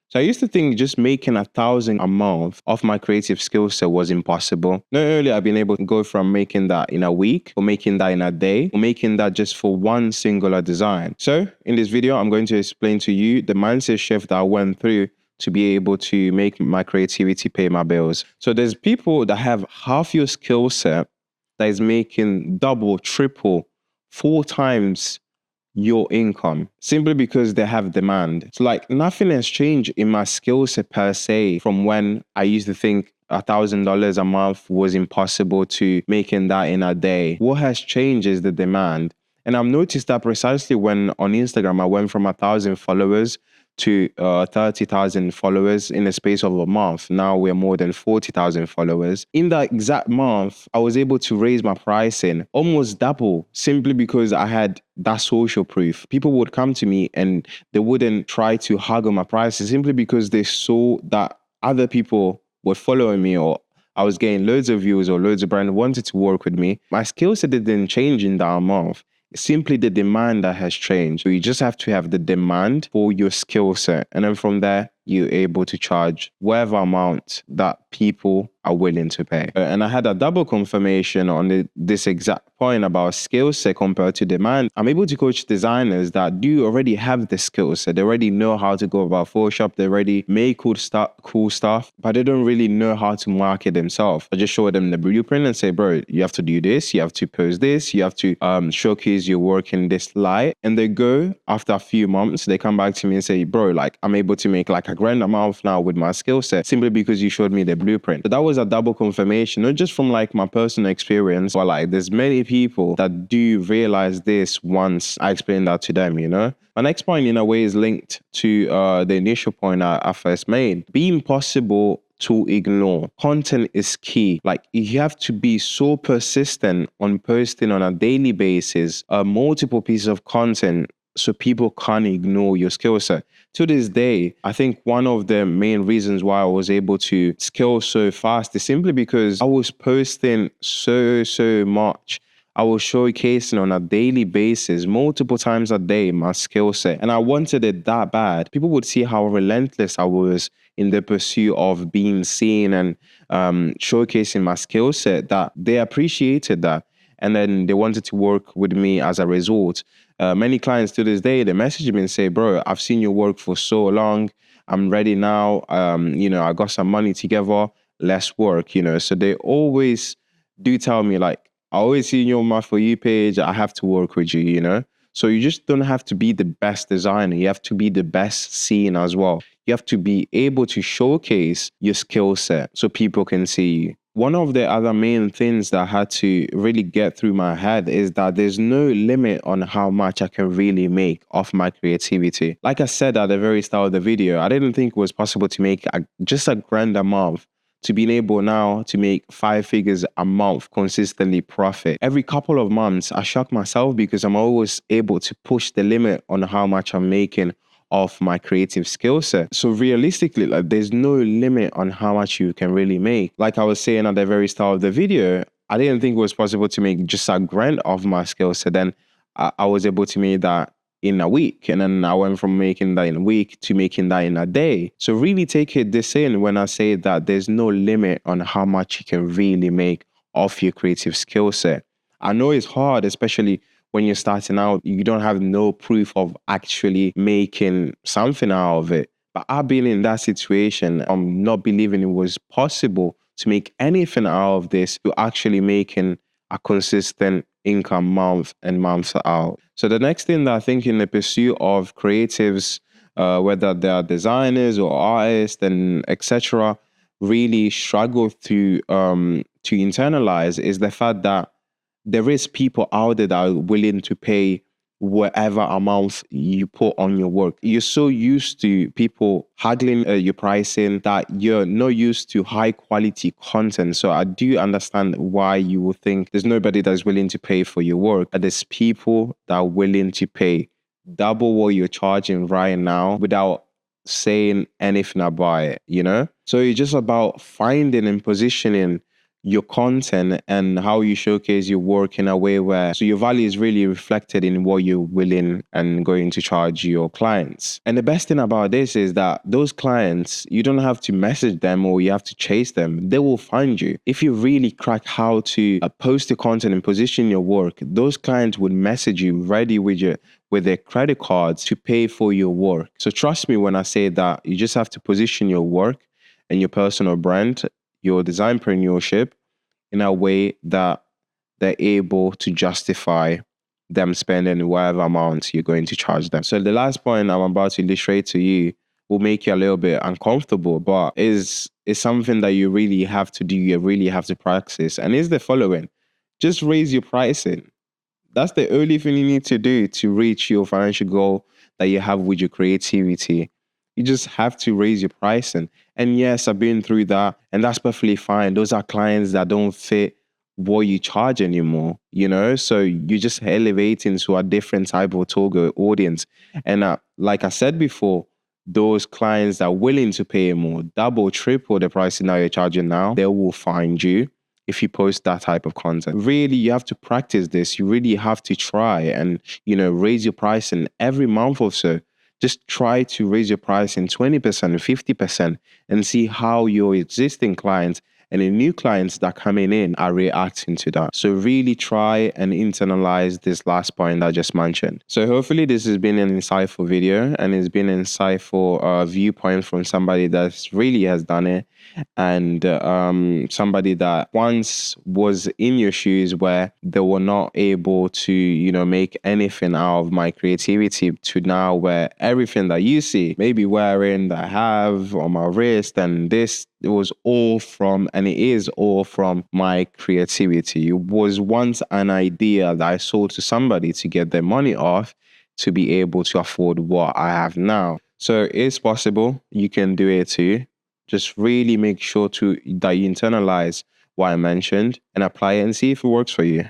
So I used to think just making 1,000 a month off my creative skill set was impossible. Not only I've been able to go from making that in a week or making that in a day or making that just for one singular design. So in this video, I'm going to explain to you the mindset shift that I went through to be able to make my creativity pay my bills. So there's people that have half your skill set that is making double, triple, 4 times your income simply because they have demand. So like nothing has changed in my skill set per se from when I used to think $1,000 a month was impossible to making that in a day. What has changed is the demand. And I've noticed that precisely when on Instagram, I went from 1,000 followers to 30,000 followers in the space of a month. Now we're more than 40,000 followers. In that exact month, I was able to raise my pricing almost double simply because I had that social proof. People would come to me and they wouldn't try to haggle my prices simply because they saw that other people were following me, or I was getting loads of views, or loads of brands wanted to work with me. My skill set didn't change in that month. It's simply the demand that has changed. So you just have to have the demand for your skill set. And then from there, you're able to charge whatever amount that people are willing to pay. And I had a double confirmation on this exact point about skill set compared to demand. I'm able to coach designers that do already have the skill set. They already know how to go about Photoshop. They already make cool stuff, but they don't really know how to market themselves. I just show them the blueprint and say, bro, you have to do this. You have to post this. You have to showcase your work in this light. And they go after a few months, they come back to me and say, bro, like I'm able to make like $1,000 a month now with my skill set simply because you showed me the blueprint. So that was a double confirmation, not just from like my personal experience, but like there's many people that do realize this once I explain that to them, you know? My next point in a way is linked to the initial point I first made. Being possible to ignore. Content is key. Like you have to be so persistent on posting on a daily basis, multiple pieces of content so people can't ignore your skill set. To this day, I think one of the main reasons why I was able to scale so fast is simply because I was posting so much. I was showcasing on a daily basis, multiple times a day, my skill set. And I wanted it that bad. People would see how relentless I was in the pursuit of being seen and showcasing my skill set, that they appreciated that. And then they wanted to work with me as a result. Many clients to this day, they message me and say, bro, I've seen your work for so long. I'm ready now. I got some money together. Let's work, So they always do tell me, like, I always see your My For You page. I have to work with you, So you just don't have to be the best designer. You have to be the best seen as well. You have to be able to showcase your skill set so people can see you. One of the other main things that I had to really get through my head is that there's no limit on how much I can really make off my creativity. Like I said at the very start of the video, I didn't think it was possible to make just $1,000 a month, to being able now to make 5 figures a month consistently profit. Every couple of months, I shock myself because I'm always able to push the limit on how much I'm making of my creative skill set. So realistically, like there's no limit on how much you can really make. Like I was saying at the very start of the video, I didn't think it was possible to make just $1,000 of my skill set. Then I was able to make that in a week. And then I went from making that in a week to making that in a day. So really take it this in when I say that there's no limit on how much you can really make off your creative skill set. I know it's hard, especially when you're starting out, you don't have no proof of actually making something out of it. But I've been in that situation. I'm not believing it was possible to make anything out of this, to actually making a consistent income month and month out. So the next thing that I think in the pursuit of creatives, whether they are designers or artists and etc., really struggle to internalize is the fact that there is people out there that are willing to pay whatever amount you put on your work. You're so used to people haggling your pricing that you're not used to high quality content. So I do understand why you would think there's nobody that's willing to pay for your work. But there's people that are willing to pay double what you're charging right now without saying anything about it, So it's just about finding and positioning your content and how you showcase your work in a way where so your value is really reflected in what you're willing and going to charge your clients. And the best thing about this is that those clients, you don't have to message them or you have to chase them. They will find you. If you really crack how to post the content and position your work, those clients would message you ready with their credit cards to pay for your work. So trust me when I say that you just have to position your work and your personal brand, your designpreneurship in a way that they're able to justify them spending whatever amount you're going to charge them. So the last point I'm about to illustrate to you will make you a little bit uncomfortable, but is something that you really have to do, you really have to practice, and is the following. Just raise your pricing. That's the only thing you need to do to reach your financial goal that you have with your creativity. You just have to raise your pricing. And yes, I've been through that, and that's perfectly fine. Those are clients that don't fit what you charge anymore, you know? So you just elevate into a different type of target audience. And like I said before, those clients that are willing to pay more, double, triple the pricing that you're charging now, they will find you if you post that type of content. Really, you have to practice this. You really have to try and, raise your pricing every month or so. Just try to raise your price in 20%, 50%, and see how your existing clients and the new clients that are coming in are reacting to that. So really try and internalize this last point I just mentioned. So hopefully this has been an insightful video and it's been an insightful viewpoint from somebody that really has done it, and somebody that once was in your shoes where they were not able to, make anything out of my creativity, to now where everything that you see, maybe wearing that I have on my wrist and this, it was all from, and it is all from my creativity. It was once an idea that I sold to somebody to get their money off to be able to afford what I have now. So it's possible. You can do it too. Just really make sure that you internalize what I mentioned and apply it and see if it works for you.